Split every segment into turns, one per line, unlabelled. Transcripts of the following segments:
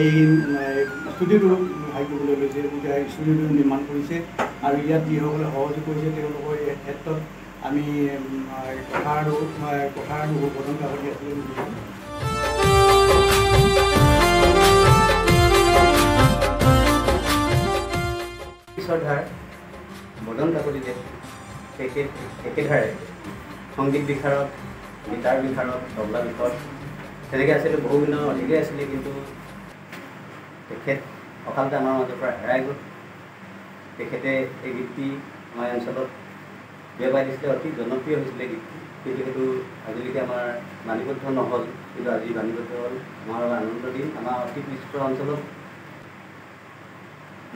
এই ষ্টুডিঅ'টো হেৰি কৰিবলৈ লৈছে, ষ্টুডিঅ'টো নিৰ্মাণ কৰিছে আৰু ইয়াত যিসকলে সহযোগ কৰিছে তেওঁলোকৰ এই ক্ষেত্ৰত আমি কথা আৰু উদ্বোধন কাকতি আছিলে।
শ্ৰদ্ধাৰ বদন কাকতিয়ে একেধাৰে সংগীত বিশাৰদ, গীটাৰ বিশাৰদ, তবলা বিশাৰদ তেনেকৈ আছিলে, বহুদিনৰ অধিকে আছিলে, কিন্তু তেখেত অকালতে আমাৰ মাজৰ পৰা হেৰাই গ'ল। তেখেতে এই গীতটি আমাৰ অঞ্চলত বিয়পাই দিছিলে, অতি জনপ্ৰিয় হৈছিলে গীতটি, কিন্তু সেইটো আজিলৈকে আমাৰ বাণীবদ্ধ নহ'ল, কিন্তু আজি বাণীবদ্ধ হ'ল। আমাৰ আনন্দ দিন। আমাৰ অতি পিছপৰা অঞ্চলত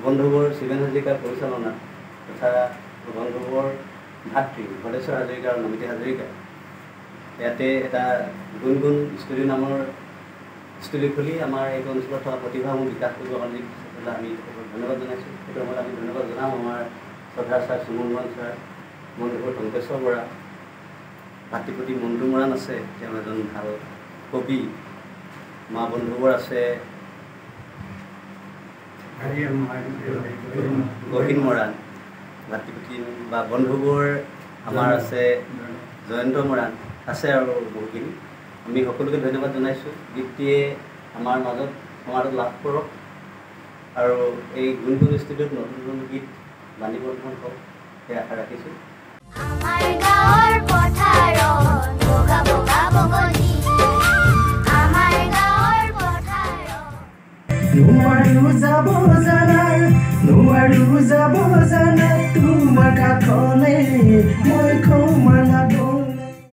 বন্ধুবৰ শিৱেন হাজৰিকাৰ পৰিচালনা তথা বন্ধুবৰ ভাতৃ ভদেশ্বৰ হাজৰিকা আৰু নমিতা হাজৰিকা ইয়াতে এটা গুণগুণ ষ্টুডিঅ' নামৰ ষ্টুডিঅ' খুলি আমাৰ এই অঞ্চলত থকা প্ৰতিভাসমূহ বিকাশ কৰিবৰ কাৰণে আমি ধন্যবাদ জনাইছোঁ। সেইটো সময়ত আমি ধন্যবাদ জনাম আমাৰ শ্ৰদ্ধাৰ ছাৰ সুমন বৰুৱা ছাৰ, বন্ধুবৰ টংকেশ্বৰ বৰা, ভাতৃপতি মণ্টু মৰাণ আছে, তেওঁ এজন ভাল কবি। মা বন্ধুবৰ আছে গহীন মৰাণ, ভাতৃপতি বা বন্ধুবোৰ আমাৰ আছে জয়ন্ত মৰাণ আছে আৰু বহুখিনি। আমি সকলোকে ধন্যবাদ জনাইছোঁ। গীতটিয়ে আমাৰ মাজত সমাদৰ লাভ কৰক আৰু এই গুণগুণ ষ্টুডিঅ'ত নতুন নতুন গীত বাণীবদ্ধ হওক, সেই আশা ৰাখিছোঁ।
নোৱাৰো যাব জানা তোমাৰ কাষ